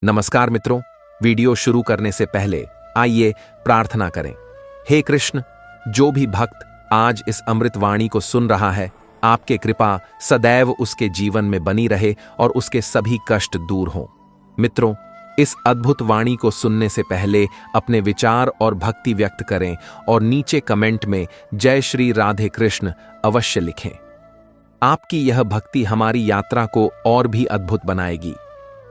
नमस्कार मित्रों, वीडियो शुरू करने से पहले आइए प्रार्थना करें। हे कृष्ण, जो भी भक्त आज इस अमृतवाणी को सुन रहा है, आपके कृपा सदैव उसके जीवन में बनी रहे और उसके सभी कष्ट दूर हों। मित्रों, इस अद्भुत वाणी को सुनने से पहले अपने विचार और भक्ति व्यक्त करें और नीचे कमेंट में जय श्री राधे कृष्ण अवश्य लिखें। आपकी यह भक्ति हमारी यात्रा को और भी अद्भुत बनाएगी।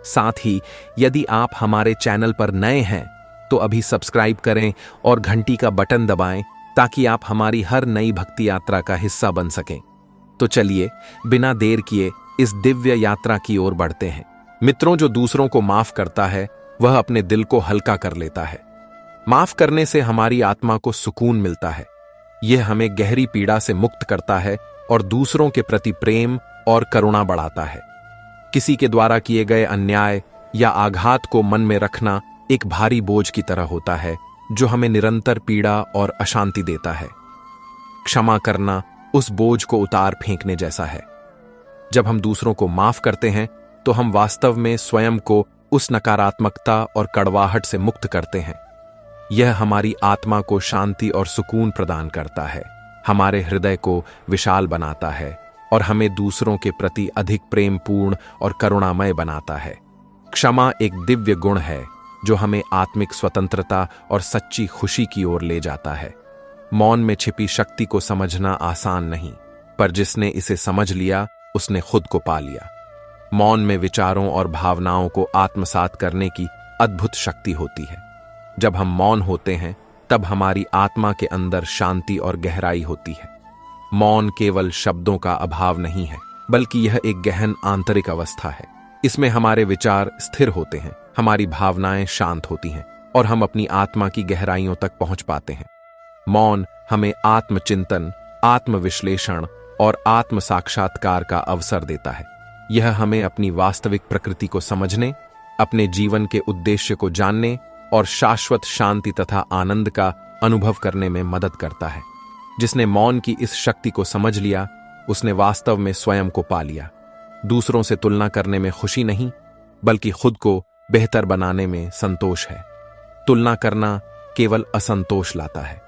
साथ ही यदि आप हमारे चैनल पर नए हैं तो अभी सब्सक्राइब करें और घंटी का बटन दबाएं ताकि आप हमारी हर नई भक्ति यात्रा का हिस्सा बन सकें। तो चलिए बिना देर किए इस दिव्य यात्रा की ओर बढ़ते हैं। मित्रों, जो दूसरों को माफ करता है वह अपने दिल को हल्का कर लेता है। माफ करने से हमारी आत्मा को सुकून मिलता है। यह हमें गहरी पीड़ा से मुक्त करता है और दूसरों के प्रति प्रेम और करुणा बढ़ाता है। किसी के द्वारा किए गए अन्याय या आघात को मन में रखना एक भारी बोझ की तरह होता है जो हमें निरंतर पीड़ा और अशांति देता है। क्षमा करना उस बोझ को उतार फेंकने जैसा है। जब हम दूसरों को माफ करते हैं तो हम वास्तव में स्वयं को उस नकारात्मकता और कड़वाहट से मुक्त करते हैं। यह हमारी आत्मा को शांति और सुकून प्रदान करता है, हमारे हृदय को विशाल बनाता है और हमें दूसरों के प्रति अधिक प्रेमपूर्ण और करुणामय बनाता है। क्षमा एक दिव्य गुण है जो हमें आत्मिक स्वतंत्रता और सच्ची खुशी की ओर ले जाता है। मौन में छिपी शक्ति को समझना आसान नहीं, पर जिसने इसे समझ लिया उसने खुद को पा लिया। मौन में विचारों और भावनाओं को आत्मसात करने की अद्भुत शक्ति होती है। जब हम मौन होते हैं तब हमारी आत्मा के अंदर शांति और गहराई होती है। मौन केवल शब्दों का अभाव नहीं है, बल्कि यह एक गहन आंतरिक अवस्था है। इसमें हमारे विचार स्थिर होते हैं, हमारी भावनाएं शांत होती हैं और हम अपनी आत्मा की गहराइयों तक पहुंच पाते हैं। मौन हमें आत्मचिंतन, आत्मविश्लेषण और आत्म साक्षात्कार का अवसर देता है। यह हमें अपनी वास्तविक प्रकृति को समझने, अपने जीवन के उद्देश्य को जानने और शाश्वत शांति तथा आनंद का अनुभव करने में मदद करता है। जिसने मौन की इस शक्ति को समझ लिया उसने वास्तव में स्वयं को पा लिया। दूसरों से तुलना करने में खुशी नहीं, बल्कि खुद को बेहतर बनाने में संतोष है। तुलना करना केवल असंतोष लाता है।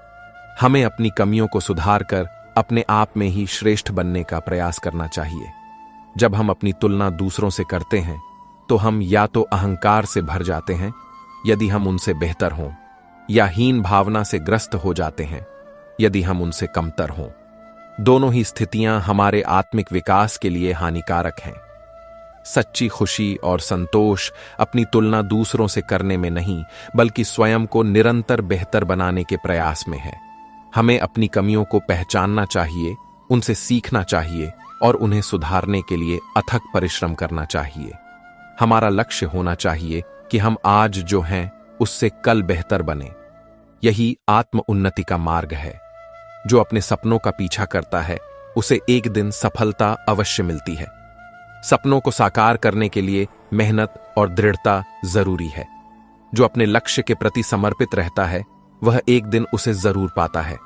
हमें अपनी कमियों को सुधार कर अपने आप में ही श्रेष्ठ बनने का प्रयास करना चाहिए। जब हम अपनी तुलना दूसरों से करते हैं तो हम या तो अहंकार से भर जाते हैं यदि हम उनसे बेहतर हों, या हीन भावना से ग्रस्त हो जाते हैं यदि हम उनसे कमतर हों। दोनों ही स्थितियां हमारे आत्मिक विकास के लिए हानिकारक हैं। सच्ची खुशी और संतोष अपनी तुलना दूसरों से करने में नहीं, बल्कि स्वयं को निरंतर बेहतर बनाने के प्रयास में है। हमें अपनी कमियों को पहचानना चाहिए, उनसे सीखना चाहिए और उन्हें सुधारने के लिए अथक परिश्रम करना चाहिए। हमारा लक्ष्य होना चाहिए कि हम आज जो हैं उससे कल बेहतर बने। यही आत्म उन्नति का मार्ग है। जो अपने सपनों का पीछा करता है उसे एक दिन सफलता अवश्य मिलती है। सपनों को साकार करने के लिए मेहनत और दृढ़ता जरूरी है। जो अपने लक्ष्य के प्रति समर्पित रहता है वह एक दिन उसे जरूर पाता है।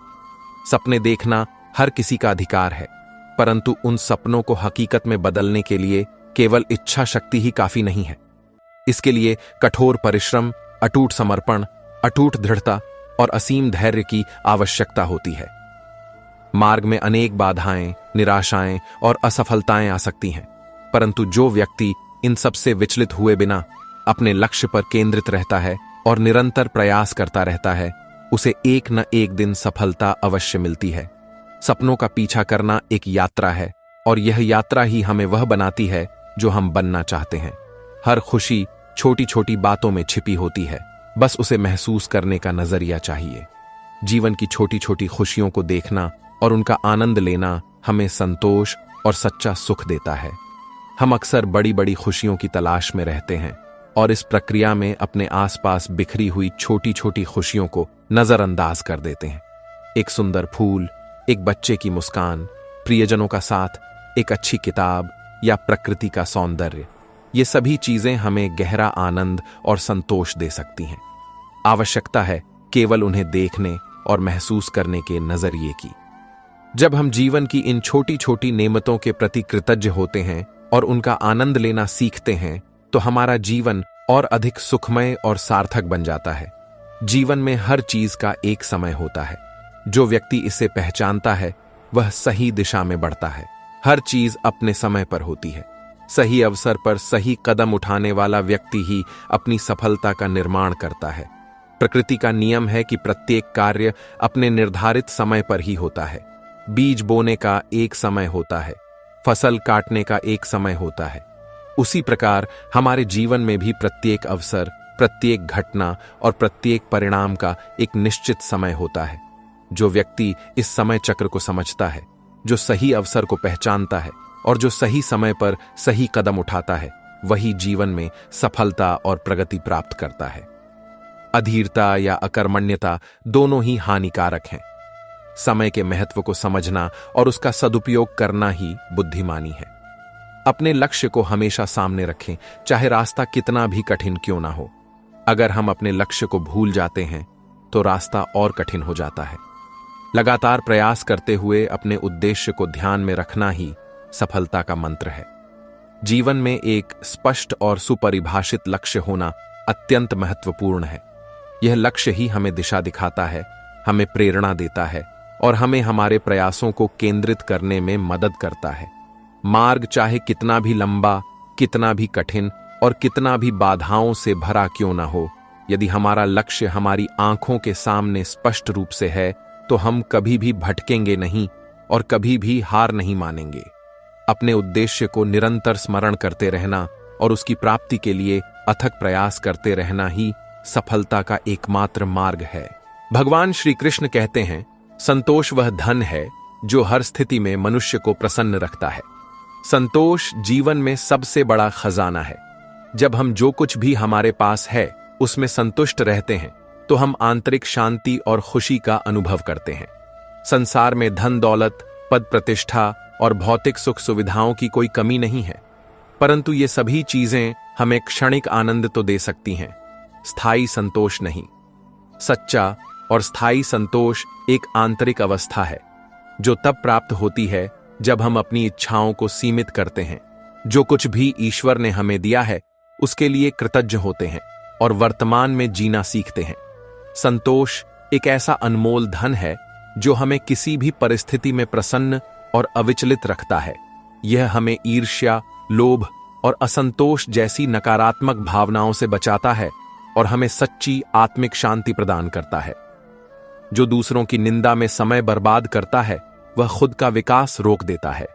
सपने देखना हर किसी का अधिकार है, परंतु उन सपनों को हकीकत में बदलने के लिए केवल इच्छा शक्ति ही काफी नहीं है। इसके लिए कठोर परिश्रम, अटूट समर्पण, अटूट दृढ़ता और असीम धैर्य की आवश्यकता होती है। मार्ग में अनेक बाधाएं, निराशाएं और असफलताएं आ सकती हैं, परंतु जो व्यक्ति इन सब से विचलित हुए बिना अपने लक्ष्य पर केंद्रित रहता है और निरंतर प्रयास करता रहता है, उसे एक न एक दिन सफलता अवश्य मिलती है। सपनों का पीछा करना एक यात्रा है और यह यात्रा ही हमें वह बनाती है जो हम बनना चाहते हैं। हर खुशी छोटी छोटी बातों में छिपी होती है, बस उसे महसूस करने का नजरिया चाहिए। जीवन की छोटी छोटी खुशियों को देखना और उनका आनंद लेना हमें संतोष और सच्चा सुख देता है। हम अक्सर बड़ी बड़ी खुशियों की तलाश में रहते हैं और इस प्रक्रिया में अपने आसपास बिखरी हुई छोटी छोटी खुशियों को नजरअंदाज कर देते हैं। एक सुंदर फूल, एक बच्चे की मुस्कान, प्रियजनों का साथ, एक अच्छी किताब या प्रकृति का सौंदर्य, ये सभी चीजें हमें गहरा आनंद और संतोष दे सकती हैं। आवश्यकता है केवल उन्हें देखने और महसूस करने के नजरिए की। जब हम जीवन की इन छोटी छोटी नेमतों के प्रति कृतज्ञ होते हैं और उनका आनंद लेना सीखते हैं तो हमारा जीवन और अधिक सुखमय और सार्थक बन जाता है। जीवन में हर चीज का एक समय होता है। जो व्यक्ति इसे पहचानता है वह सही दिशा में बढ़ता है। हर चीज अपने समय पर होती है। सही अवसर पर सही कदम उठाने वाला व्यक्ति ही अपनी सफलता का निर्माण करता है। प्रकृति का नियम है कि प्रत्येक कार्य अपने निर्धारित समय पर ही होता है। बीज बोने का एक समय होता है, फसल काटने का एक समय होता है। उसी प्रकार हमारे जीवन में भी प्रत्येक अवसर, प्रत्येक घटना और प्रत्येक परिणाम का एक निश्चित समय होता है। जो व्यक्ति इस समय चक्र को समझता है, जो सही अवसर को पहचानता है और जो सही समय पर सही कदम उठाता है, वही जीवन में सफलता और प्रगति प्राप्त करता है। अधीरता या अकर्मण्यता दोनों ही हानिकारक हैं। समय के महत्व को समझना और उसका सदुपयोग करना ही बुद्धिमानी है। अपने लक्ष्य को हमेशा सामने रखें, चाहे रास्ता कितना भी कठिन क्यों ना हो। अगर हम अपने लक्ष्य को भूल जाते हैं तो रास्ता और कठिन हो जाता है। लगातार प्रयास करते हुए अपने उद्देश्य को ध्यान में रखना ही सफलता का मंत्र है। जीवन में एक स्पष्ट और सुपरिभाषित लक्ष्य होना अत्यंत महत्वपूर्ण है। यह लक्ष्य ही हमें दिशा दिखाता है, हमें प्रेरणा देता है और हमें हमारे प्रयासों को केंद्रित करने में मदद करता है। मार्ग चाहे कितना भी लंबा, कितना भी कठिन और कितना भी बाधाओं से भरा क्यों ना हो, यदि हमारा लक्ष्य हमारी आंखों के सामने स्पष्ट रूप से है तो हम कभी भी भटकेंगे नहीं और कभी भी हार नहीं मानेंगे। अपने उद्देश्य को निरंतर स्मरण करते रहना और उसकी प्राप्ति के लिए अथक प्रयास करते रहना ही सफलता का एकमात्र मार्ग है। भगवान श्री कृष्ण कहते हैं, संतोष वह धन है जो हर स्थिति में मनुष्य को प्रसन्न रखता है। संतोष जीवन में सबसे बड़ा खजाना है। जब हम जो कुछ भी हमारे पास है उसमें संतुष्ट रहते हैं तो हम आंतरिक शांति और खुशी का अनुभव करते हैं। संसार में धन दौलत, पद प्रतिष्ठा और भौतिक सुख सुविधाओं की कोई कमी नहीं है, परंतु ये सभी चीजें हमें क्षणिक आनंद तो दे सकती हैं, स्थायी संतोष नहीं। सच्चा और स्थायी संतोष एक आंतरिक अवस्था है जो तब प्राप्त होती है जब हम अपनी इच्छाओं को सीमित करते हैं, जो कुछ भी ईश्वर ने हमें दिया है उसके लिए कृतज्ञ होते हैं और वर्तमान में जीना सीखते हैं। संतोष एक ऐसा अनमोल धन है जो हमें किसी भी परिस्थिति में प्रसन्न और अविचलित रखता है। यह हमें ईर्ष्या, लोभ और असंतोष जैसी नकारात्मक भावनाओं से बचाता है और हमें सच्ची आत्मिक शांति प्रदान करता है। जो दूसरों की निंदा में समय बर्बाद करता है वह खुद का विकास रोक देता है।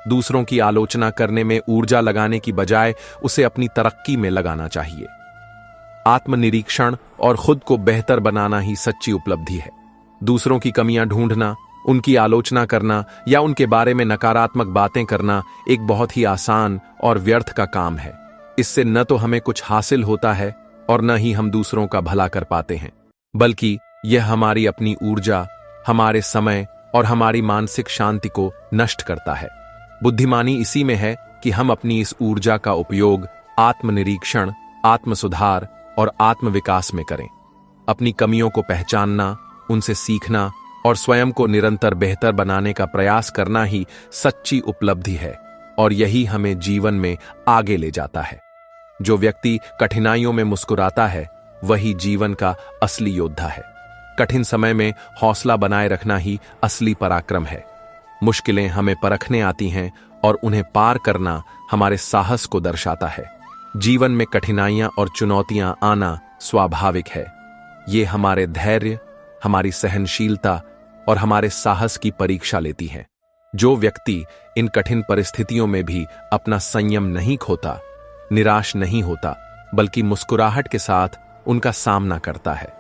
दूसरों की आलोचना करने में ऊर्जा लगाने की बजाय उसे अपनी तरक्की में लगाना चाहिए। आत्मनिरीक्षण और खुद को बेहतर बनाना ही सच्ची उपलब्धि है। दूसरों की कमियां ढूंढना, उनकी आलोचना करना या उनके बारे में नकारात्मक बातें करना एक बहुत ही आसान और व्यर्थ का काम है। इससे न तो हमें कुछ हासिल होता है और न ही हम दूसरों का भला कर पाते हैं, बल्कि यह हमारी अपनी ऊर्जा, हमारे समय और हमारी मानसिक शांति को नष्ट करता है। बुद्धिमानी इसी में है कि हम अपनी इस ऊर्जा का उपयोग आत्मनिरीक्षण, आत्मसुधार और आत्मविकास में करें। अपनी कमियों को पहचानना, उनसे सीखना और स्वयं को निरंतर बेहतर बनाने का प्रयास करना ही सच्ची उपलब्धि है और यही हमें जीवन में आगे ले जाता है। जो व्यक्ति कठिनाइयों में मुस्कुराता है वही जीवन का असली योद्धा है। कठिन समय में हौसला बनाए रखना ही असली पराक्रम है। मुश्किलें हमें परखने आती हैं और उन्हें पार करना हमारे साहस को दर्शाता है। जीवन में कठिनाइयां और चुनौतियां आना स्वाभाविक है। ये हमारे धैर्य, हमारी सहनशीलता और हमारे साहस की परीक्षा लेती है। जो व्यक्ति इन कठिन परिस्थितियों में भी अपना संयम नहीं खोता, निराश नहीं होता, बल्कि मुस्कुराहट के साथ उनका सामना करता है,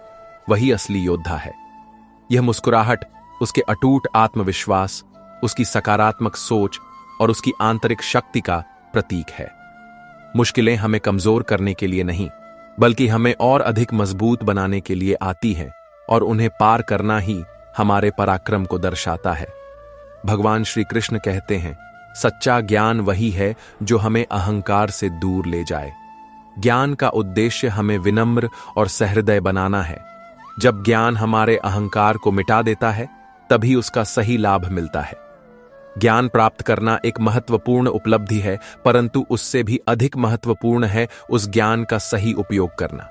वही असली योद्धा है। यह मुस्कुराहट उसके अटूट आत्मविश्वास, उसकी सकारात्मक सोच और उसकी आंतरिक शक्ति का प्रतीक है। मुश्किलें हमें कमजोर करने के लिए नहीं, बल्कि हमें और अधिक मजबूत बनाने के लिए आती हैं और उन्हें पार करना ही हमारे पराक्रम को दर्शाता है। भगवान श्री कृष्ण कहते हैं, सच्चा ज्ञान वही है जो हमें अहंकार से दूर ले जाए। ज्ञान का उद्देश्य हमें विनम्र और सहृदय बनाना है। जब ज्ञान हमारे अहंकार को मिटा देता है तभी उसका सही लाभ मिलता है। ज्ञान प्राप्त करना एक महत्वपूर्ण उपलब्धि है, परंतु उससे भी अधिक महत्वपूर्ण है उस ज्ञान का सही उपयोग करना।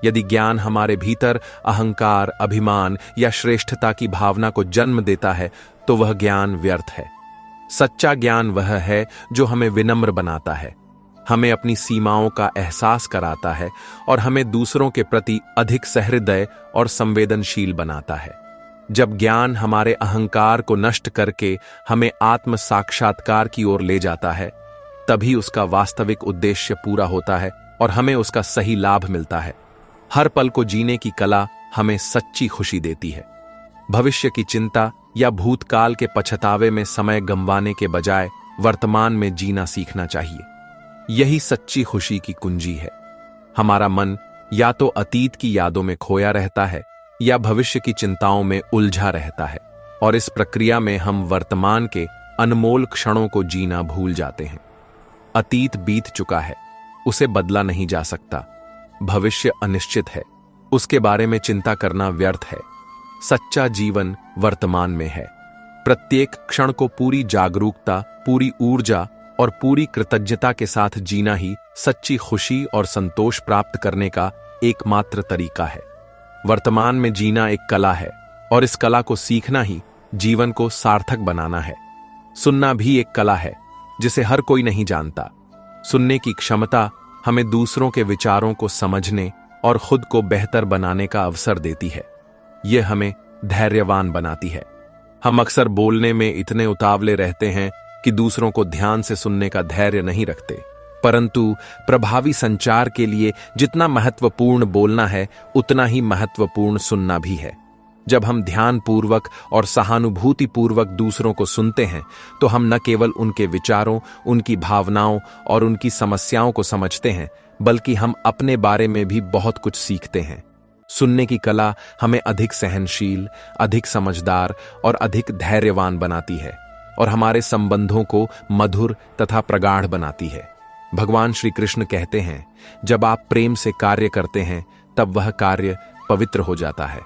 यदि ज्ञान हमारे भीतर अहंकार, अभिमान या श्रेष्ठता की भावना को जन्म देता है तो वह ज्ञान व्यर्थ है। सच्चा ज्ञान वह है जो हमें विनम्र बनाता है, हमें अपनी सीमाओं का एहसास कराता है और हमें दूसरों के प्रति अधिक सहृदय और संवेदनशील बनाता है। जब ज्ञान हमारे अहंकार को नष्ट करके हमें आत्म साक्षात्कार की ओर ले जाता है, तभी उसका वास्तविक उद्देश्य पूरा होता है और हमें उसका सही लाभ मिलता है। हर पल को जीने की कला हमें सच्ची खुशी देती है। भविष्य की चिंता या भूतकाल के पछतावे में समय गंवाने के बजाय वर्तमान में जीना सीखना चाहिए। यही सच्ची खुशी की कुंजी है। हमारा मन या तो अतीत की यादों में खोया रहता है या भविष्य की चिंताओं में उलझा रहता है, और इस प्रक्रिया में हम वर्तमान के अनमोल क्षणों को जीना भूल जाते हैं। अतीत बीत चुका है, उसे बदला नहीं जा सकता। भविष्य अनिश्चित है, उसके बारे में चिंता करना व्यर्थ है। सच्चा जीवन वर्तमान में है। प्रत्येक क्षण को पूरी जागरूकता, पूरी ऊर्जा और पूरी कृतज्ञता के साथ जीना ही सच्ची खुशी और संतोष प्राप्त करने का एकमात्र तरीका है। वर्तमान में जीना एक कला है और इस कला को सीखना ही जीवन को सार्थक बनाना है। सुनना भी एक कला है जिसे हर कोई नहीं जानता। सुनने की क्षमता हमें दूसरों के विचारों को समझने और खुद को बेहतर बनाने का अवसर देती है। यह हमें धैर्यवान बनाती है। हम अक्सर बोलने में इतने उतावले रहते हैं कि दूसरों को ध्यान से सुनने का धैर्य नहीं रखते, परंतु प्रभावी संचार के लिए जितना महत्वपूर्ण बोलना है उतना ही महत्वपूर्ण सुनना भी है। जब हम ध्यानपूर्वक और सहानुभूतिपूर्वक दूसरों को सुनते हैं तो हम न केवल उनके विचारों, उनकी भावनाओं और उनकी समस्याओं को समझते हैं, बल्कि हम अपने बारे में भी बहुत कुछ सीखते हैं। सुनने की कला हमें अधिक सहनशील, अधिक समझदार और अधिक धैर्यवान बनाती है और हमारे संबंधों को मधुर तथा प्रगाढ़ बनाती है। भगवान श्री कृष्ण कहते हैं, जब आप प्रेम से कार्य करते हैं तब वह कार्य पवित्र हो जाता है।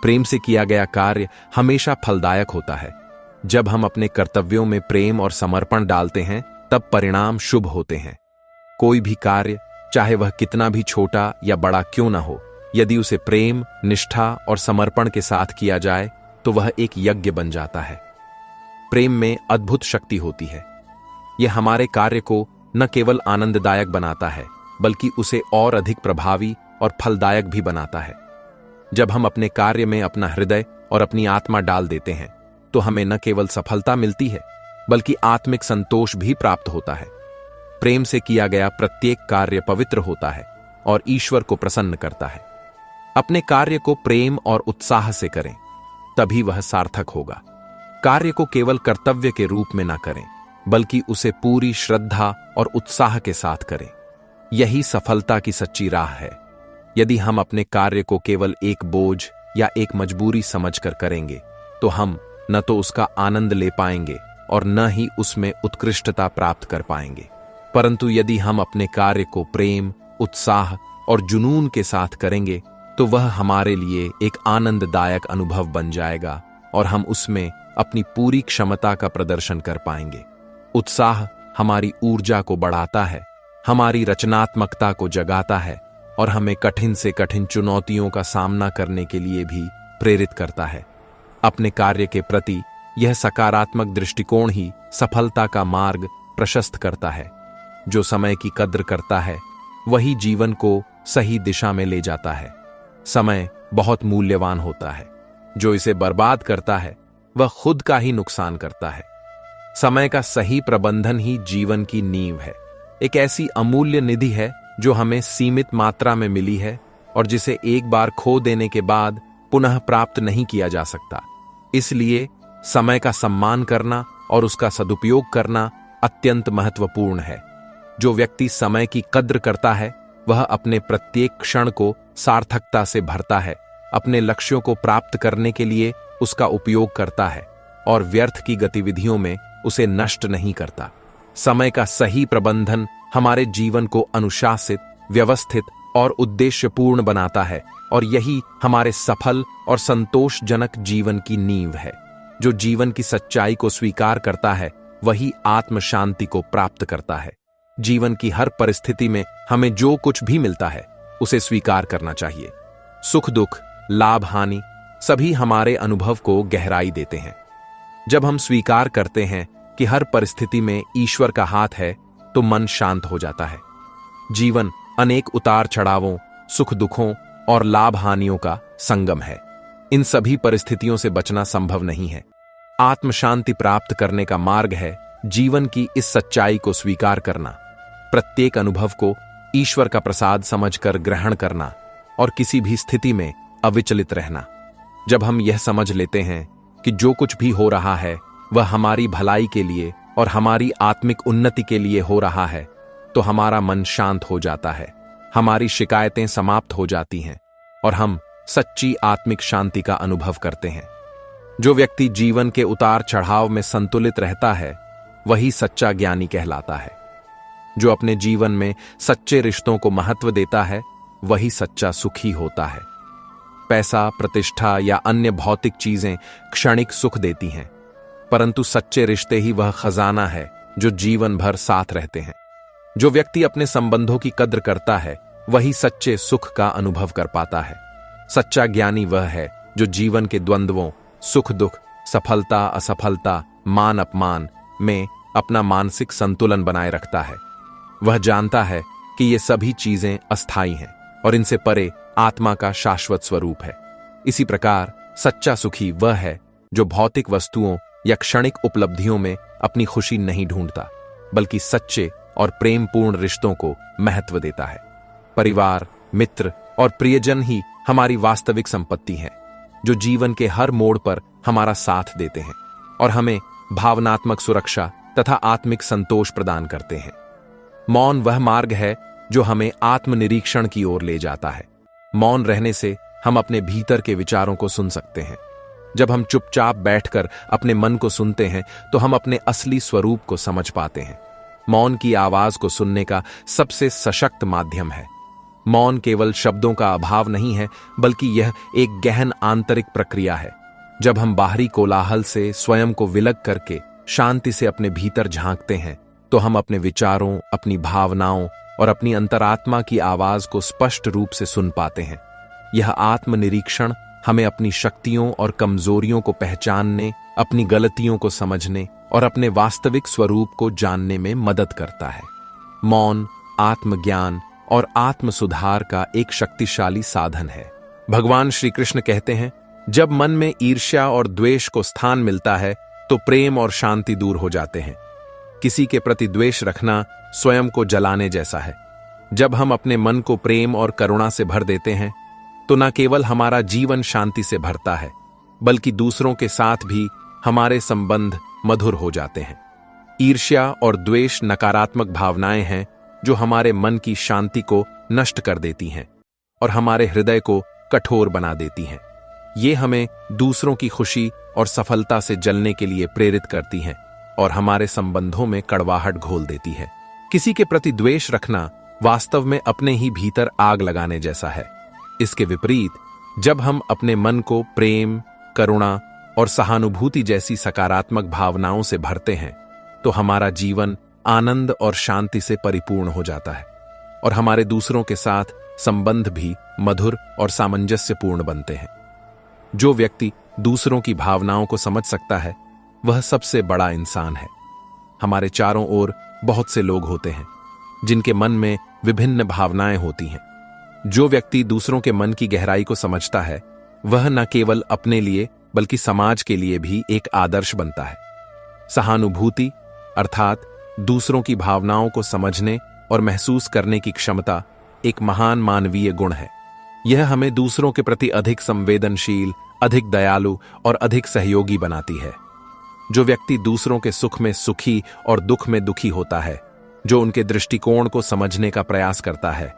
प्रेम से किया गया कार्य हमेशा फलदायक होता है। जब हम अपने कर्तव्यों में प्रेम और समर्पण डालते हैं तब परिणाम शुभ होते हैं। कोई भी कार्य, चाहे वह कितना भी छोटा या बड़ा क्यों न हो, यदि उसे प्रेम, निष्ठा और समर्पण के साथ किया जाए तो वह एक यज्ञ बन जाता है। प्रेम में अद्भुत शक्ति होती है। यह हमारे कार्य को न केवल आनंददायक बनाता है, बल्कि उसे और अधिक प्रभावी और फलदायक भी बनाता है। जब हम अपने कार्य में अपना हृदय और अपनी आत्मा डाल देते हैं तो हमें न केवल सफलता मिलती है, बल्कि आत्मिक संतोष भी प्राप्त होता है। प्रेम से किया गया प्रत्येक कार्य पवित्र होता है और ईश्वर को प्रसन्न करता है। अपने कार्य को प्रेम और उत्साह से करें, तभी वह सार्थक होगा। कार्य को केवल कर्तव्य के रूप में न करें, बल्कि उसे पूरी श्रद्धा और उत्साह के साथ करें। यही सफलता की सच्ची राह है। यदि हम अपने कार्य को केवल एक बोझ या एक मजबूरी समझकर करेंगे तो हम न तो उसका आनंद ले पाएंगे और न ही उसमें उत्कृष्टता प्राप्त कर पाएंगे। परंतु यदि हम अपने कार्य को प्रेम, उत्साह और जुनून के साथ करेंगे तो वह हमारे लिए एक आनंददायक अनुभव बन जाएगा और हम उसमें अपनी पूरी क्षमता का प्रदर्शन कर पाएंगे। उत्साह हमारी ऊर्जा को बढ़ाता है, हमारी रचनात्मकता को जगाता है और हमें कठिन से कठिन चुनौतियों का सामना करने के लिए भी प्रेरित करता है। अपने कार्य के प्रति यह सकारात्मक दृष्टिकोण ही सफलता का मार्ग प्रशस्त करता है। जो समय की कद्र करता है वही जीवन को सही दिशा में ले जाता है। समय बहुत मूल्यवान होता है। जो इसे बर्बाद करता है वह खुद का ही नुकसान करता है। समय का सही प्रबंधन ही जीवन की नींव है। एक ऐसी अमूल्य निधि है जो हमें सीमित मात्रा में मिली है और जिसे एक बार खो देने के बाद पुनः प्राप्त नहीं किया जा सकता। इसलिए समय का सम्मान करना और उसका सदुपयोग करना अत्यंत महत्वपूर्ण है। जो व्यक्ति समय की कद्र करता है वह अपने प्रत्येक क्षण को सार्थकता से भरता है, अपने लक्ष्यों को प्राप्त करने के लिए उसका उपयोग करता है और व्यर्थ की गतिविधियों में उसे नष्ट नहीं करता। समय का सही प्रबंधन हमारे जीवन को अनुशासित, व्यवस्थित और उद्देश्यपूर्ण बनाता है और यही हमारे सफल और संतोषजनक जीवन की नींव है। जो जीवन की सच्चाई को स्वीकार करता है वही आत्म शांति को प्राप्त करता है। जीवन की हर परिस्थिति में हमें जो कुछ भी मिलता है उसे स्वीकार करना चाहिए। सुख दुख, लाभ हानि सभी हमारे अनुभव को गहराई देते हैं। जब हम स्वीकार करते हैं कि हर परिस्थिति में ईश्वर का हाथ है तो मन शांत हो जाता है। जीवन अनेक उतार चढ़ावों, सुख दुखों और लाभ हानियों का संगम है। इन सभी परिस्थितियों से बचना संभव नहीं है। आत्म शांति प्राप्त करने का मार्ग है जीवन की इस सच्चाई को स्वीकार करना, प्रत्येक अनुभव को ईश्वर का प्रसाद समझकर ग्रहण करना और किसी भी स्थिति में अविचलित रहना। जब हम यह समझ लेते हैं कि जो कुछ भी हो रहा है वह हमारी भलाई के लिए और हमारी आत्मिक उन्नति के लिए हो रहा है, तो हमारा मन शांत हो जाता है, हमारी शिकायतें समाप्त हो जाती हैं और हम सच्ची आत्मिक शांति का अनुभव करते हैं। जो व्यक्ति जीवन के उतार चढ़ाव में संतुलित रहता है वही सच्चा ज्ञानी कहलाता है। जो अपने जीवन में सच्चे रिश्तों को महत्व देता है वही सच्चा सुखी होता है। पैसा, प्रतिष्ठा या अन्य भौतिक चीजें क्षणिक सुख देती हैं, परंतु सच्चे रिश्ते ही वह खजाना है जो जीवन भर साथ रहते हैं। जो व्यक्ति अपने संबंधों की कद्र करता है वही सच्चे सुख का अनुभव कर पाता है। सच्चा ज्ञानी वह है जो जीवन के द्वंद्वों, सुख दुख, सफलता असफलता, मान अपमान में अपना मानसिक संतुलन बनाए रखता है। वह जानता है कि ये सभी चीजें अस्थायी हैं और इनसे परे आत्मा का शाश्वत स्वरूप है। इसी प्रकार सच्चा सुखी वह है जो भौतिक वस्तुओं या क्षणिक उपलब्धियों में अपनी खुशी नहीं ढूंढता, बल्कि सच्चे और प्रेमपूर्ण रिश्तों को महत्व देता है। परिवार, मित्र और प्रियजन ही हमारी वास्तविक संपत्ति है, जो जीवन के हर मोड़ पर हमारा साथ देते हैं और हमें भावनात्मक सुरक्षा तथा आत्मिक संतोष प्रदान करते हैं। मौन वह मार्ग है जो हमें आत्मनिरीक्षण की ओर ले जाता है। मौन रहने से हम अपने भीतर के विचारों को सुन सकते हैं। जब हम चुपचाप बैठकर अपने मन को सुनते हैं तो हम अपने असली स्वरूप को समझ पाते हैं। मौन की आवाज को सुनने का सबसे सशक्त माध्यम है। मौन केवल शब्दों का अभाव नहीं है, बल्कि यह एक गहन आंतरिक प्रक्रिया है। जब हम बाहरी कोलाहल से स्वयं को विलग करके शांति से अपने भीतर झांकते हैं तो हम अपने विचारों, अपनी भावनाओं और अपनी अंतरात्मा की आवाज को स्पष्ट रूप से सुन पाते हैं। यह आत्मनिरीक्षण हमें अपनी शक्तियों और कमजोरियों को पहचानने, अपनी गलतियों को समझने और अपने वास्तविक स्वरूप को जानने में मदद करता है। मौन आत्मज्ञान और आत्म सुधार का एक शक्तिशाली साधन है। भगवान श्री कृष्ण कहते हैं, जब मन में ईर्ष्या और द्वेष को स्थान मिलता है तो प्रेम और शांति दूर हो जाते हैं। किसी के प्रति द्वेष रखना स्वयं को जलाने जैसा है। जब हम अपने मन को प्रेम और करुणा से भर देते हैं तो न केवल हमारा जीवन शांति से भरता है, बल्कि दूसरों के साथ भी हमारे संबंध मधुर हो जाते हैं। ईर्ष्या और द्वेष नकारात्मक भावनाएं हैं जो हमारे मन की शांति को नष्ट कर देती हैं और हमारे हृदय को कठोर बना देती हैं। ये हमें दूसरों की खुशी और सफलता से जलने के लिए प्रेरित करती हैं और हमारे संबंधों में कड़वाहट घोल देती है। किसी के प्रति द्वेष रखना वास्तव में अपने ही भीतर आग लगाने जैसा है। इसके विपरीत, जब हम अपने मन को प्रेम, करुणा और सहानुभूति जैसी सकारात्मक भावनाओं से भरते हैं तो हमारा जीवन आनंद और शांति से परिपूर्ण हो जाता है और हमारे दूसरों के साथ संबंध भी मधुर और सामंजस्यपूर्ण बनते हैं। जो व्यक्ति दूसरों की भावनाओं को समझ सकता है वह सबसे बड़ा इंसान है। हमारे चारों ओर बहुत से लोग होते हैं जिनके मन में विभिन्न भावनाएं होती हैं। जो व्यक्ति दूसरों के मन की गहराई को समझता है वह न केवल अपने लिए बल्कि समाज के लिए भी एक आदर्श बनता है। सहानुभूति अर्थात दूसरों की भावनाओं को समझने और महसूस करने की क्षमता एक महान मानवीय गुण है। यह हमें दूसरों के प्रति अधिक संवेदनशील, अधिक दयालु और अधिक सहयोगी बनाती है। जो व्यक्ति दूसरों के सुख में सुखी और दुख में दुखी होता है, जो उनके दृष्टिकोण को समझने का प्रयास करता है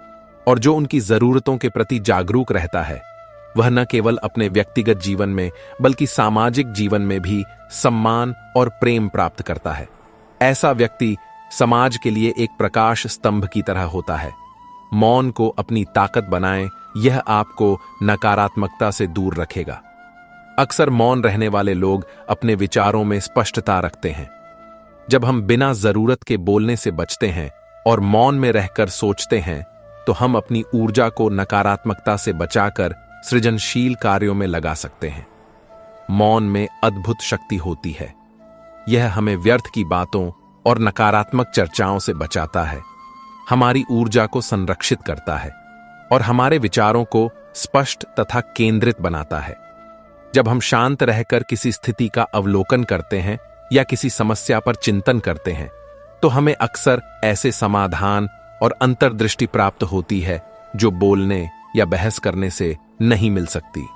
और जो उनकी जरूरतों के प्रति जागरूक रहता है, वह न केवल अपने व्यक्तिगत जीवन में बल्कि सामाजिक जीवन में भी सम्मान और प्रेम प्राप्त करता है। ऐसा व्यक्ति समाज के लिए एक प्रकाश स्तंभ की तरह होता है। मौन को अपनी ताकत बनाएं, यह आपको नकारात्मकता से दूर रखेगा। अक्सर मौन रहने वाले लोग अपने विचारों में स्पष्टता रखते हैं। जब हम बिना जरूरत के बोलने से बचते हैं और मौन में रहकर सोचते हैं, तो हम अपनी ऊर्जा को नकारात्मकता से बचाकर सृजनशील कार्यों में लगा सकते हैं। मौन में अद्भुत शक्ति होती है। यह हमें व्यर्थ की बातों और नकारात्मक चर्चाओं से बचाता है, हमारी ऊर्जा को संरक्षित करता है और हमारे विचारों को स्पष्ट तथा केंद्रित बनाता है। जब हम शांत रहकर किसी स्थिति का अवलोकन करते हैं या किसी समस्या पर चिंतन करते हैं, तो हमें अक्सर ऐसे समाधान और अंतर्दृष्टि प्राप्त होती है जो बोलने या बहस करने से नहीं मिल सकती।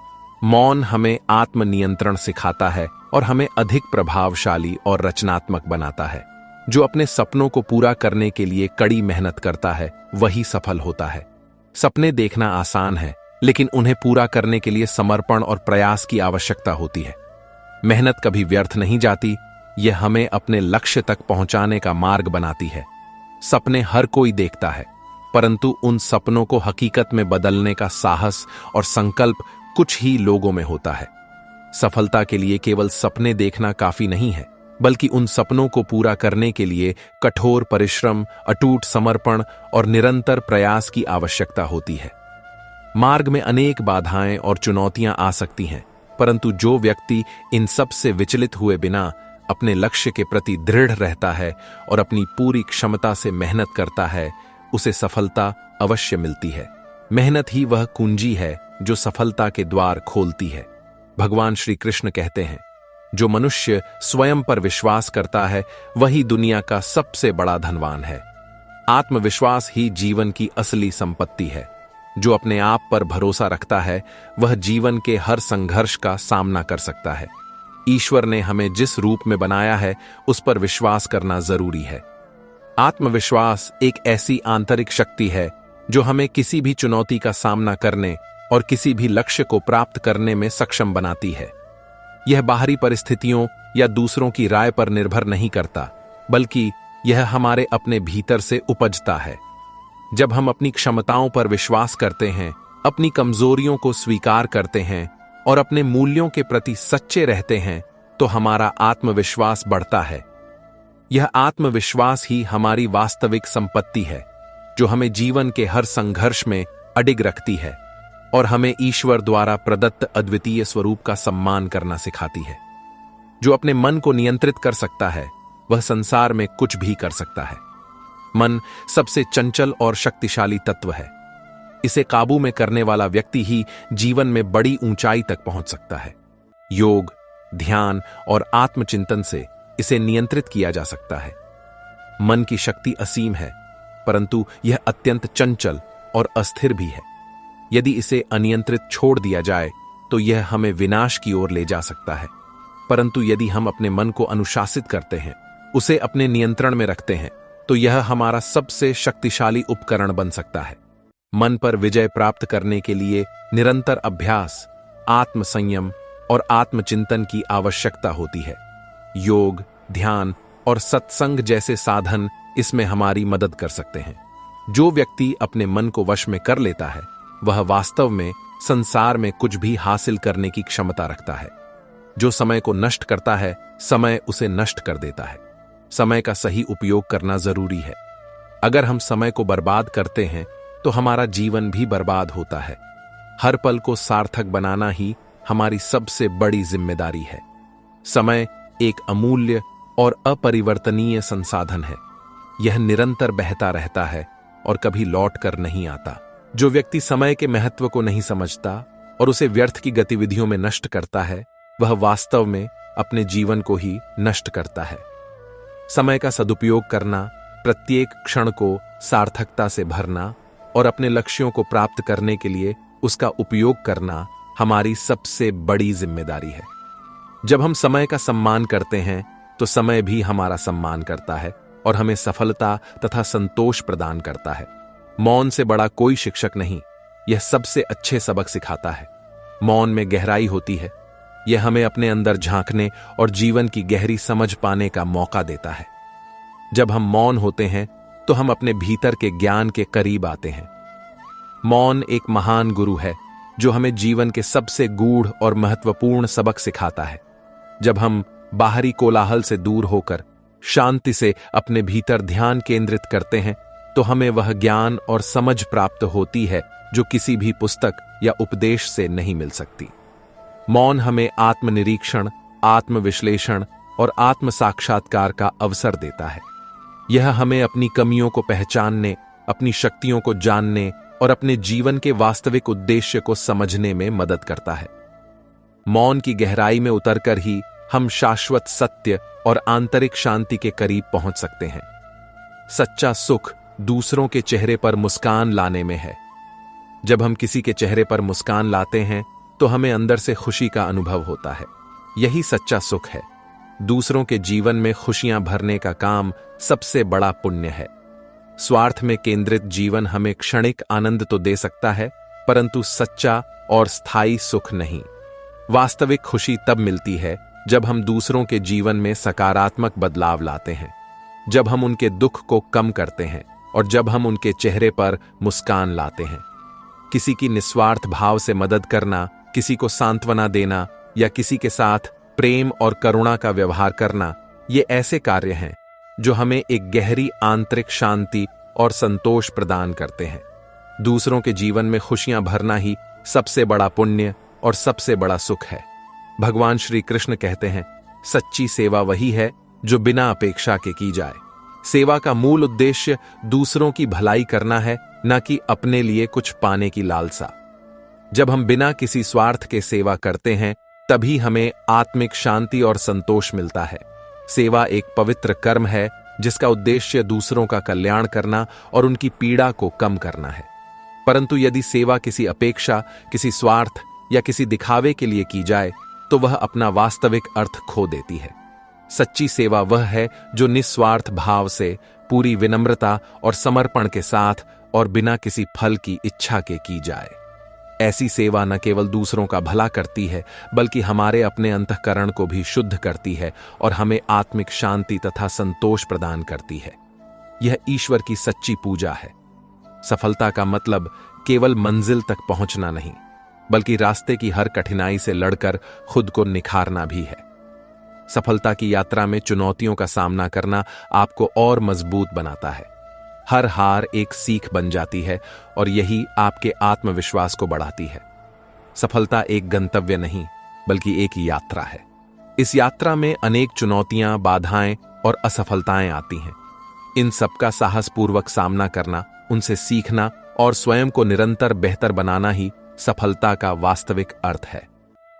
मौन हमें आत्मनियंत्रण सिखाता है और हमें अधिक प्रभावशाली और रचनात्मक बनाता है। जो अपने सपनों को पूरा करने के लिए कड़ी मेहनत करता है, वही सफल होता है। सपने देखना आसान है, लेकिन उन्हें पूरा करने के लिए समर्पण और प्रयास की आवश्यकता होती है। मेहनत कभी व्यर्थ नहीं जाती, यह हमें अपने लक्ष्य तक पहुंचाने का मार्ग बनाती है। सपने हर कोई देखता है, परंतु उन सपनों को हकीकत में बदलने का साहस और संकल्प कुछ ही लोगों में होता है। सफलता के लिए केवल सपने देखना काफी नहीं है, बल्कि उन सपनों को पूरा करने के लिए कठोर परिश्रम, अटूट समर्पण और निरंतर प्रयास की आवश्यकता होती है। मार्ग में अनेक बाधाएं और चुनौतियां आ सकती हैं, परंतु जो व्यक्ति इन सब से विचलित हुए बिना अपने लक्ष्य के प्रति दृढ़ रहता है और अपनी पूरी क्षमता से मेहनत करता है, उसे सफलता अवश्य मिलती है। मेहनत ही वह कुंजी है जो सफलता के द्वार खोलती है। भगवान श्री कृष्ण कहते हैं, जो मनुष्य स्वयं पर विश्वास करता है, वही दुनिया का सबसे बड़ा धनवान है। आत्मविश्वास ही जीवन की असली संपत्ति है। जो अपने आप पर भरोसा रखता है, वह जीवन के हर संघर्ष का सामना कर सकता है। ईश्वर ने हमें जिस रूप में बनाया है, उस पर विश्वास करना जरूरी है। आत्मविश्वास एक ऐसी आंतरिक शक्ति है जो हमें किसी भी चुनौती का सामना करने और किसी भी लक्ष्य को प्राप्त करने में सक्षम बनाती है। यह बाहरी परिस्थितियों या दूसरों की राय पर निर्भर नहीं करता, बल्कि यह हमारे अपने भीतर से उपजता है। जब हम अपनी क्षमताओं पर विश्वास करते हैं, अपनी कमजोरियों को स्वीकार करते हैं और अपने मूल्यों के प्रति सच्चे रहते हैं, तो हमारा आत्मविश्वास बढ़ता है। यह आत्मविश्वास ही हमारी वास्तविक संपत्ति है, जो हमें जीवन के हर संघर्ष में अडिग रखती है और हमें ईश्वर द्वारा प्रदत्त अद्वितीय स्वरूप का सम्मान करना सिखाती है। जो अपने मन को नियंत्रित कर सकता है, वह संसार में कुछ भी कर सकता है। मन सबसे चंचल और शक्तिशाली तत्व है। इसे काबू में करने वाला व्यक्ति ही जीवन में बड़ी ऊंचाई तक पहुंच सकता है। योग, ध्यान और आत्मचिंतन से इसे नियंत्रित किया जा सकता है। मन की शक्ति असीम है, परंतु यह अत्यंत चंचल और अस्थिर भी है। यदि इसे अनियंत्रित छोड़ दिया जाए, तो यह हमें विनाश की ओर ले जा सकता है। परंतु यदि हम अपने मन को अनुशासित करते हैं, उसे अपने नियंत्रण में रखते हैं, तो यह हमारा सबसे शक्तिशाली उपकरण बन सकता है। मन पर विजय प्राप्त करने के लिए निरंतर अभ्यास, आत्मसंयम और आत्मचिंतन की आवश्यकता होती है। योग, ध्यान और सत्संग जैसे साधन इसमें हमारी मदद कर सकते हैं। जो व्यक्ति अपने मन को वश में कर लेता है, वह वास्तव में संसार में कुछ भी हासिल करने की क्षमता रखता है। जो समय को नष्ट करता है, समय उसे नष्ट कर देता है। समय का सही उपयोग करना जरूरी है। अगर हम समय को बर्बाद करते हैं, तो हमारा जीवन भी बर्बाद होता है। हर पल को सार्थक बनाना ही हमारी सबसे बड़ी जिम्मेदारी है। समय एक अमूल्य और अपरिवर्तनीय संसाधन है। यह निरंतर बहता रहता है और कभी लौट कर नहीं आता। जो व्यक्ति समय के महत्व को नहीं समझता और उसे व्यर्थ की गतिविधियों में नष्ट करता है, वह वास्तव में अपने जीवन को ही नष्ट करता है। समय का सदुपयोग करना, प्रत्येक क्षण को सार्थकता से भरना और अपने लक्ष्यों को प्राप्त करने के लिए उसका उपयोग करना हमारी सबसे बड़ी जिम्मेदारी है। जब हम समय का सम्मान करते हैं, तो समय भी हमारा सम्मान करता है और हमें सफलता तथा संतोष प्रदान करता है। मौन से बड़ा कोई शिक्षक नहीं, यह सबसे अच्छे सबक सिखाता है। मौन में गहराई होती है। यह हमें अपने अंदर झांकने और जीवन की गहरी समझ पाने का मौका देता है। जब हम मौन होते हैं, तो हम अपने भीतर के ज्ञान के करीब आते हैं। मौन एक महान गुरु है जो हमें जीवन के सबसे गूढ़ और महत्वपूर्ण सबक सिखाता है। जब हम बाहरी कोलाहल से दूर होकर शांति से अपने भीतर ध्यान केंद्रित करते हैं तो हमें वह ज्ञान और समझ प्राप्त होती है जो किसी भी पुस्तक या उपदेश से नहीं मिल सकती। मौन हमें आत्मनिरीक्षण, आत्मविश्लेषण और आत्म साक्षात्कार का अवसर देता है। यह हमें अपनी कमियों को पहचानने, अपनी शक्तियों को जानने और अपने जीवन के वास्तविक उद्देश्य को समझने में मदद करता है। मौन की गहराई में उतरकर ही हम शाश्वत सत्य और आंतरिक शांति के करीब पहुंच सकते हैं। सच्चा सुख दूसरों के चेहरे पर मुस्कान लाने में है। जब हम किसी के चेहरे पर मुस्कान लाते हैं तो हमें अंदर से खुशी का अनुभव होता है। यही सच्चा सुख है। दूसरों के जीवन में खुशियां भरने का काम सबसे बड़ा पुण्य है। स्वार्थ में केंद्रित जीवन हमें क्षणिक आनंद तो दे सकता है, परंतु सच्चा और स्थायी सुख नहीं। वास्तविक खुशी तब मिलती है जब हम दूसरों के जीवन में सकारात्मक बदलाव लाते हैं, जब हम उनके दुख को कम करते हैं और जब हम उनके चेहरे पर मुस्कान लाते हैं। किसी की निस्वार्थ भाव से मदद करना, किसी को सांत्वना देना या किसी के साथ प्रेम और करुणा का व्यवहार करना, ये ऐसे कार्य हैं जो हमें एक गहरी आंतरिक शांति और संतोष प्रदान करते हैं। दूसरों के जीवन में खुशियां भरना ही सबसे बड़ा पुण्य और सबसे बड़ा सुख है। भगवान श्री कृष्ण कहते हैं, सच्ची सेवा वही है जो बिना अपेक्षा के की जाए। सेवा का मूल उद्देश्य दूसरों की भलाई करना है, न कि अपने लिए कुछ पाने की लालसा। जब हम बिना किसी स्वार्थ के सेवा करते हैं तभी हमें आत्मिक शांति और संतोष मिलता है। सेवा एक पवित्र कर्म है जिसका उद्देश्य दूसरों का कल्याण करना और उनकी पीड़ा को कम करना है। परंतु यदि सेवा किसी अपेक्षा, किसी स्वार्थ या किसी दिखावे के लिए की जाए तो वह अपना वास्तविक अर्थ खो देती है। सच्ची सेवा वह है जो निस्वार्थ भाव से, पूरी विनम्रता और समर्पण के साथ और बिना किसी फल की इच्छा के की जाए। ऐसी सेवा न केवल दूसरों का भला करती है बल्कि हमारे अपने अंतःकरण को भी शुद्ध करती है और हमें आत्मिक शांति तथा संतोष प्रदान करती है। यह ईश्वर की सच्ची पूजा है। सफलता का मतलब केवल मंजिल तक पहुंचना नहीं, बल्कि रास्ते की हर कठिनाई से लड़कर खुद को निखारना भी है। सफलता की यात्रा में चुनौतियों का सामना करना आपको और मजबूत बनाता है। हर हार एक सीख बन जाती है और यही आपके आत्मविश्वास को बढ़ाती है। सफलता एक गंतव्य नहीं बल्कि एक यात्रा है। इस यात्रा में अनेक चुनौतियां, बाधाएं और असफलताएं आती हैं। इन सबका साहसपूर्वक सामना करना, उनसे सीखना और स्वयं को निरंतर बेहतर बनाना ही सफलता का वास्तविक अर्थ है।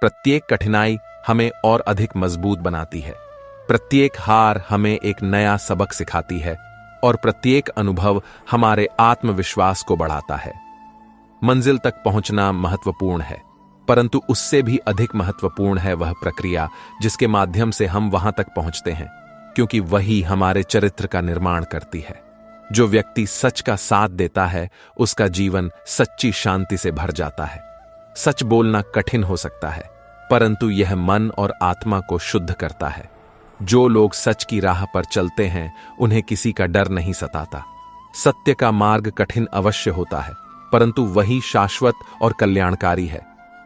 प्रत्येक कठिनाई हमें और अधिक मजबूत बनाती है। प्रत्येक हार हमें एक नया सबक सिखाती है और प्रत्येक अनुभव हमारे आत्मविश्वास को बढ़ाता है। मंजिल तक पहुंचना महत्वपूर्ण है, परंतु उससे भी अधिक महत्वपूर्ण है वह प्रक्रिया जिसके माध्यम से हम वहां तक पहुंचते हैं, क्योंकि वही हमारे चरित्र का निर्माण करती है। जो व्यक्ति सच का साथ देता है उसका जीवन सच्ची शांति से भर जाता है। सच बोलना कठिन हो सकता है, परंतु यह मन और आत्मा को शुद्ध करता है। जो लोग सच की राह पर चलते हैं उन्हें किसी का डर नहीं सताता। सत्य का मार्ग कठिन अवश्य होता है, परंतु वही शाश्वत और कल्याणकारी है।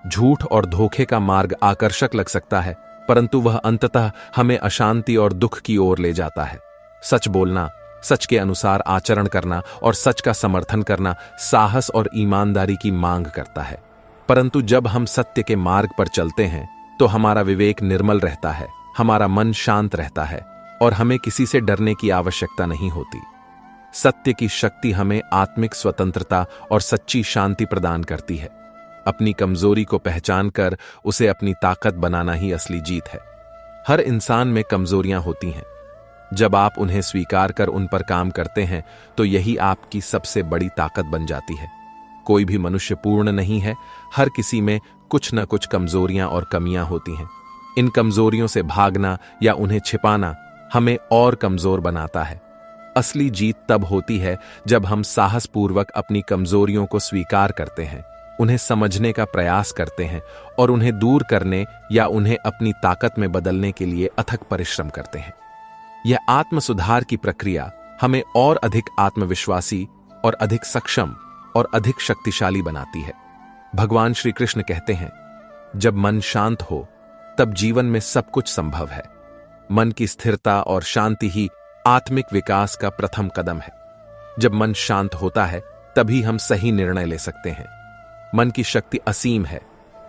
झूठ और धोखे का मार्ग आकर्षक लग सकता है, परंतु वह अंततः हमें अशांति और दुख की ओर ले जाता है। सच बोलना, सच के अनुसार आचरण करना और सच का समर्थन करना साहस और ईमानदारी की मांग करता है। परंतु जब हम सत्य के मार्ग पर चलते हैं तो हमारा विवेक निर्मल रहता है, हमारा मन शांत रहता है और हमें किसी से डरने की आवश्यकता नहीं होती। सत्य की शक्ति हमें आत्मिक स्वतंत्रता और सच्ची शांति प्रदान करती है। अपनी कमजोरी को पहचानकर उसे अपनी ताकत बनाना ही असली जीत है। हर इंसान में कमजोरियां होती हैं। जब आप उन्हें स्वीकार कर उन पर काम करते हैं तो यही आपकी सबसे बड़ी ताकत बन जाती है। कोई भी मनुष्य पूर्ण नहीं है, हर किसी में कुछ न कुछ कमजोरियां और कमियां होती हैं। इन कमजोरियों से भागना या उन्हें छिपाना हमें और कमजोर बनाता है। असली जीत तब होती है जब हम साहसपूर्वक अपनी कमजोरियों को स्वीकार करते हैं, उन्हें समझने का प्रयास करते हैं और उन्हें दूर करने या उन्हें अपनी ताकत में बदलने के लिए अथक परिश्रम करते हैं। यह आत्म सुधार की प्रक्रिया हमें और अधिक आत्मविश्वासी और अधिक सक्षम और अधिक शक्तिशाली बनाती है। भगवान श्री कृष्ण कहते हैं, जब मन शांत हो तब जीवन में सब कुछ संभव है। मन की स्थिरता और शांति ही आत्मिक विकास का प्रथम कदम है। जब मन शांत होता है तभी हम सही निर्णय ले सकते हैं। मन की शक्ति असीम है,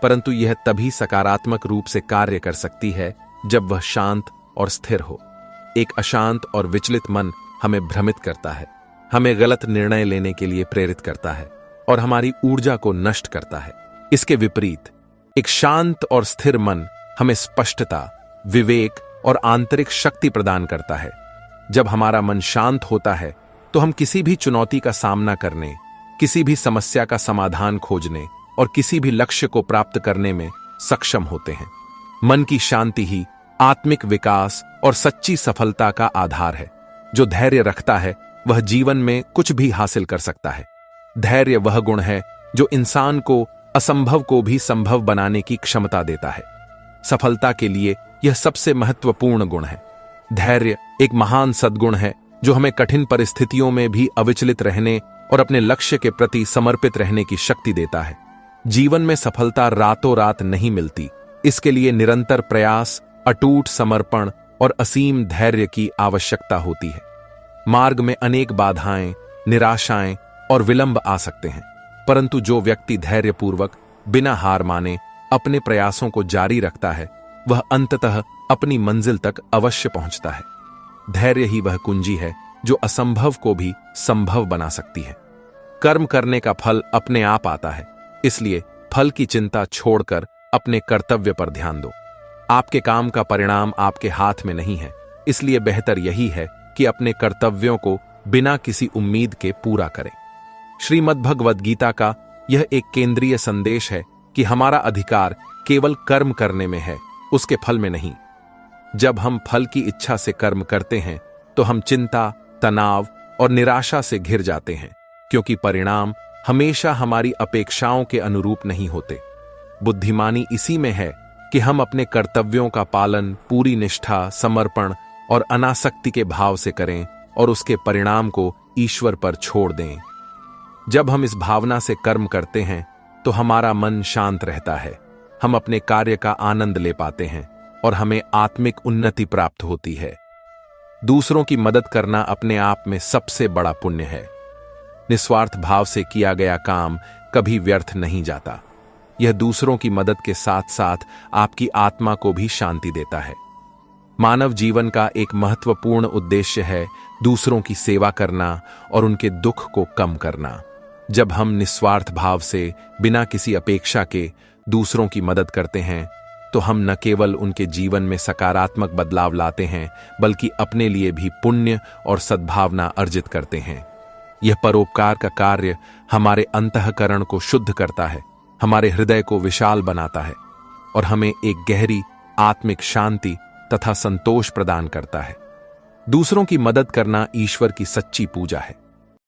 परंतु यह तभी सकारात्मक रूप से कार्य कर सकती है जब वह शांत और स्थिर हो। एक अशांत और विचलित मन हमें भ्रमित करता है, हमें गलत निर्णय लेने के लिए प्रेरित करता है और हमारी ऊर्जा को नष्ट करता है। इसके विपरीत एक शांत और स्थिर मन हमें स्पष्टता, विवेक और आंतरिक शक्ति प्रदान करता है। जब हमारा मन शांत होता है तो हम किसी भी चुनौती का सामना करने, किसी भी समस्या का समाधान खोजने और किसी भी लक्ष्य को प्राप्त करने में सक्षम होते हैं। मन की शांति ही आत्मिक विकास और सच्ची सफलता का आधार है। जो धैर्य रखता है वह जीवन में कुछ भी हासिल कर सकता है। धैर्य वह गुण है जो इंसान को असंभव को भी संभव बनाने की क्षमता देता है। सफलता के लिए यह सबसे महत्वपूर्ण गुण है। धैर्य एक महान सद्गुण है जो हमें कठिन परिस्थितियों में भी अविचलित रहने और अपने लक्ष्य के प्रति समर्पित रहने की शक्ति देता है। जीवन में सफलता रातों रात नहीं मिलती। इसके लिए निरंतर प्रयास, अटूट समर्पण और असीम धैर्य की आवश्यकता होती है। मार्ग में अनेक बाधाएं, निराशाएं और विलंब आ सकते हैं, परंतु जो व्यक्ति धैर्यपूर्वक बिना हार माने अपने प्रयासों को जारी रखता है वह अंततः अपनी मंजिल तक अवश्य पहुंचता है। धैर्य ही वह कुंजी है जो असंभव को भी संभव बना सकती है। कर्म करने का फल अपने आप आता है, इसलिए फल की चिंता छोड़कर अपने कर्तव्य पर ध्यान दो। आपके काम का परिणाम आपके हाथ में नहीं है, इसलिए बेहतर यही है कि अपने कर्तव्यों को बिना किसी उम्मीद के पूरा करें। श्रीमद्भगवद गीता का यह एक केंद्रीय संदेश है कि हमारा अधिकार केवल कर्म करने में है, उसके फल में नहीं। जब हम फल की इच्छा से कर्म करते हैं तो हम चिंता, तनाव और निराशा से घिर जाते हैं, क्योंकि परिणाम हमेशा हमारी अपेक्षाओं के अनुरूप नहीं होते। बुद्धिमानी इसी में है कि हम अपने कर्तव्यों का पालन पूरी निष्ठा, समर्पण और अनासक्ति के भाव से करें और उसके परिणाम को ईश्वर पर छोड़ दें। जब हम इस भावना से कर्म करते हैं तो हमारा मन शांत रहता है, हम अपने कार्य का आनंद ले पाते हैं और हमें आत्मिक उन्नति प्राप्त होती है। दूसरों की मदद करना अपने आप में सबसे बड़ा पुण्य है। निस्वार्थ भाव से किया गया काम कभी व्यर्थ नहीं जाता। यह दूसरों की मदद के साथ साथ आपकी आत्मा को भी शांति देता है। मानव जीवन का एक महत्वपूर्ण उद्देश्य है दूसरों की सेवा करना और उनके दुख को कम करना। जब हम निस्वार्थ भाव से बिना किसी अपेक्षा के दूसरों की मदद करते हैं तो हम न केवल उनके जीवन में सकारात्मक बदलाव लाते हैं, बल्कि अपने लिए भी पुण्य और सद्भावना अर्जित करते हैं। यह परोपकार का कार्य हमारे अंतःकरण को शुद्ध करता है, हमारे हृदय को विशाल बनाता है और हमें एक गहरी आत्मिक शांति तथा संतोष प्रदान करता है। दूसरों की मदद करना ईश्वर की सच्ची पूजा है।